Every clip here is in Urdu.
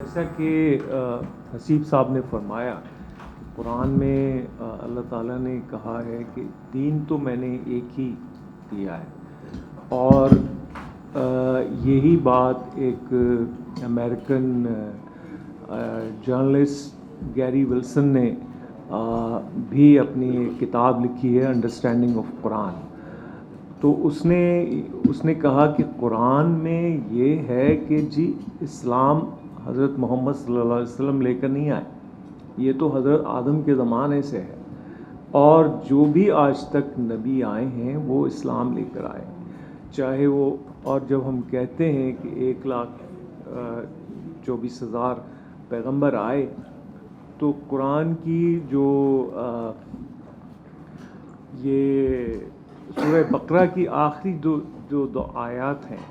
جیسا کہ حسیب صاحب نے فرمایا، قرآن میں اللہ تعالیٰ نے کہا ہے کہ دین تو میں نے ایک ہی دیا ہے، اور یہی بات ایک امریکن جرنلسٹ گیری ولسن نے بھی اپنی کتاب لکھی ہے انڈرسٹینڈنگ آف قرآن. تو اس نے کہا کہ قرآن میں یہ ہے کہ جی اسلام حضرت محمد صلی اللہ علیہ وسلم لے کر نہیں آئے، یہ تو حضرت آدم کے زمانے سے ہے، اور جو بھی آج تک نبی آئے ہیں وہ اسلام لے کر آئے، چاہے وہ. اور جب ہم کہتے ہیں کہ 1,24,000 پیغمبر آئے، تو قرآن کی جو یہ سورہ بقرہ کی آخری جو دو آیات ہیں،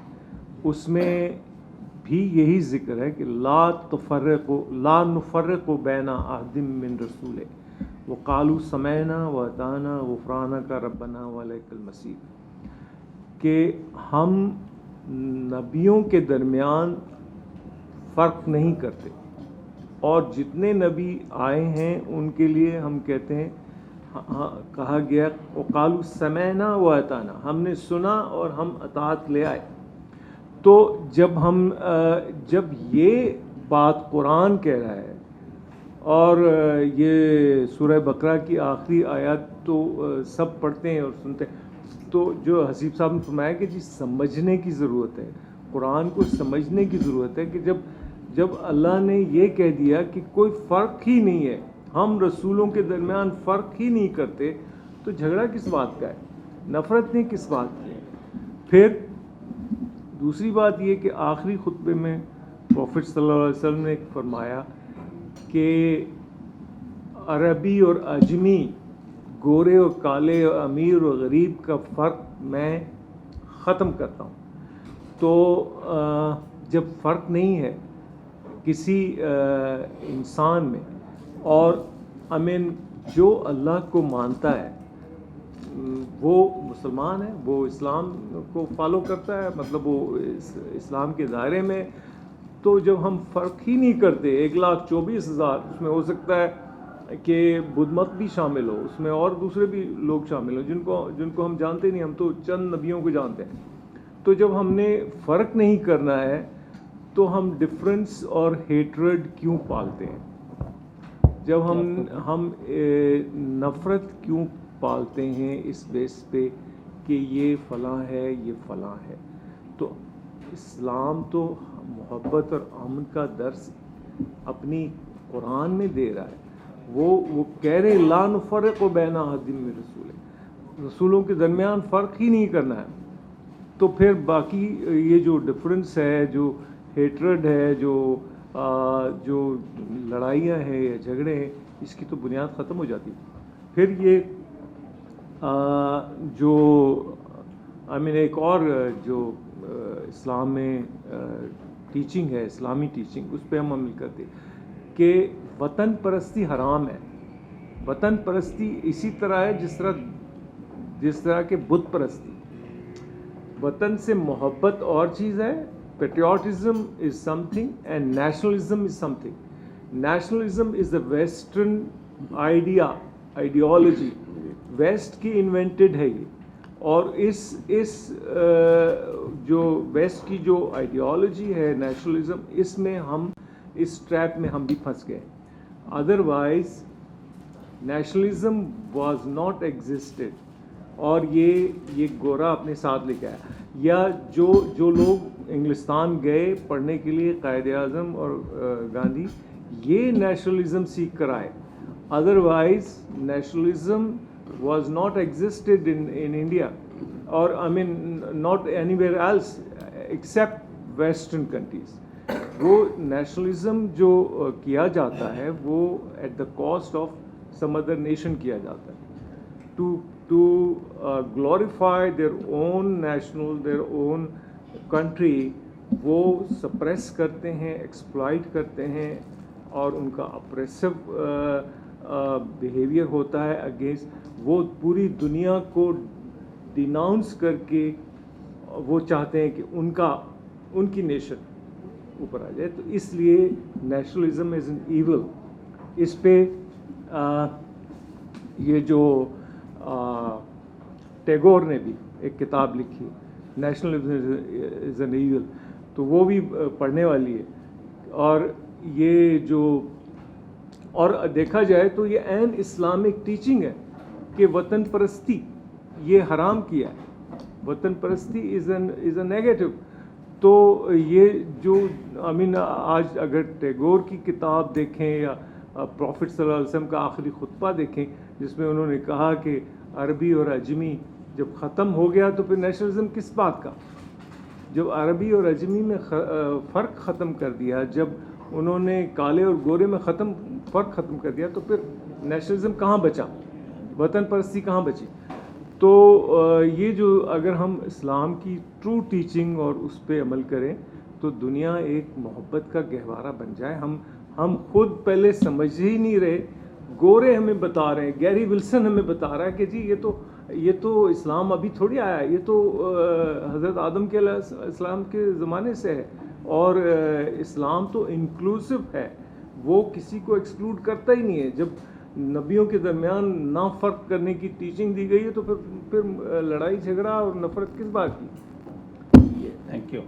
اس میں بھی یہی ذکر ہے کہ لا نفرق بین احد من رسول وقالوا سمعنا واطعنا غفرانک ربنا والیک المصیر، کہ ہم نبیوں کے درمیان فرق نہیں کرتے، اور جتنے نبی آئے ہیں ان کے لیے ہم کہتے ہیں، کہا گیا وقالوا سمعنا واطعنا، ہم نے سنا اور ہم اطاعت لے آئے. تو جب یہ بات قرآن کہہ رہا ہے، اور یہ سورہ بقرہ کی آخری آیات تو سب پڑھتے ہیں اور سنتے ہیں، تو جو حسیب صاحب نے فرمایا کہ جی سمجھنے کی ضرورت ہے، قرآن کو سمجھنے کی ضرورت ہے، کہ جب اللہ نے یہ کہہ دیا کہ کوئی فرق ہی نہیں ہے، ہم رسولوں کے درمیان فرق ہی نہیں کرتے، تو جھگڑا کس بات کا ہے، نفرت نے کس بات کی ہے. پھر دوسری بات یہ کہ آخری خطبے میں پروفٹ صلی اللہ علیہ وسلم نے فرمایا کہ عربی اور اجمی، گورے اور کالے، اور امیر اور غریب کا فرق میں ختم کرتا ہوں. تو جب فرق نہیں ہے کسی انسان میں، اور جو اللہ کو مانتا ہے وہ مسلمان ہے، وہ اسلام کو فالو کرتا ہے، مطلب وہ اسلام کے دائرے میں. تو جب ہم فرق ہی نہیں کرتے، 1,24,000، اس میں ہو سکتا ہے کہ بدھ مت بھی شامل ہو، اس میں اور دوسرے بھی لوگ شامل ہوں جن کو ہم جانتے نہیں، ہم تو چند نبیوں کو جانتے ہیں. تو جب ہم نے فرق نہیں کرنا ہے تو ہم ڈفرنس اور ہیٹرڈ کیوں پالتے ہیں؟ جب ہم نفرت کیوں پالتے ہیں اس بیس پہ کہ یہ فلاں ہے، یہ فلاں ہے؟ تو اسلام تو محبت اور امن کا درس اپنی قرآن میں دے رہا ہے. وہ کہہ رہے لا نفرق بین احد من رسول، رسولوں کے درمیان فرق ہی نہیں کرنا ہے. تو پھر باقی یہ جو ڈفرنس ہے، جو ہیٹرڈ ہے، جو لڑائیاں ہیں یا جھگڑے ہیں، اس کی تو بنیاد ختم ہو جاتی. پھر یہ جو ایک اور جو اسلام میں ٹیچنگ ہے، اسلامی ٹیچنگ، اس پہ ہم عمل کرتے کہ وطن پرستی حرام ہے. وطن پرستی اسی طرح ہے جس طرح کہ بت پرستی. وطن سے محبت اور چیز ہے، patriotism is something and nationalism is something. Nationalism is a western ideology, west کی انوینٹڈ ہے یہ، اور اس جو ویسٹ کی جو آئیڈیالوجی ہے نیشنلزم، اس میں اس ٹریپ میں ہم بھی پھنس گئے. Otherwise nationalism was not existed, اور یہ گورا اپنے ساتھ لے کے آیا، یا جو لوگ انگلستان گئے پڑھنے کے لیے، قائد اعظم اور گاندھی، یہ نیشنلزم سیکھ کر آئے. Otherwise nationalism was not existed in India, اور not anywhere else except western countries. وہ نیشنلزم جو کیا جاتا ہے وہ at the cost of some other nation کیا جاتا ہے، to glorify their own national, their own country. وہ سپریس کرتے ہیں، ایکسپلائٹ کرتے ہیں، اور ان کا اپریسو بیہیویئر ہوتا ہے اگینسٹ. وہ پوری دنیا کو ڈیناؤنس کر کے وہ چاہتے ہیں کہ ان کی نیشن اوپر آ جائے. تو اس لیے نیشنلزم از این ایول. اس پہ یہ جو ٹیگور نے بھی ایک کتاب لکھی نیشنلزم از این ایول, تو وہ بھی پڑھنے والی ہے. اور یہ جو اور دیکھا جائے تو یہ عین اسلامک ٹیچنگ ہے کہ وطن پرستی یہ حرام کیا ہے. وطن پرستی از اے نیگیٹو. تو یہ جو آج اگر ٹیگور کی کتاب دیکھیں یا پروفٹ صلی اللہ علیہ وسلم کا آخری خطبہ دیکھیں جس میں انہوں نے کہا کہ عربی اور عجمی جب ختم ہو گیا تو پھر نیشنلزم کس بات کا. جب عربی اور عجمی میں فرق ختم کر دیا, جب انہوں نے کالے اور گورے میں فرق ختم کر دیا, تو پھر نیشنلزم کہاں بچا, وطن پرستی کہاں بچی. تو یہ جو اگر ہم اسلام کی ٹرو ٹیچنگ اور اس پہ عمل کریں تو دنیا ایک محبت کا گہوارہ بن جائے. ہم خود پہلے سمجھ ہی نہیں رہے, گورے ہمیں بتا رہے ہیں, گیری ولسن ہمیں بتا رہا ہے کہ جی یہ تو اسلام ابھی تھوڑی آیا ہے, یہ تو حضرت آدم کے السلام کے زمانے سے ہے. اور اسلام تو انکلوسو ہے, وہ کسی کو ایکسکلوڈ کرتا ہی نہیں ہے. جب نبیوں کے درمیان نہ فرق کرنے کی ٹیچنگ دی گئی ہے تو پھر لڑائی جھگڑا اور نفرت کس بات کی. Thank you.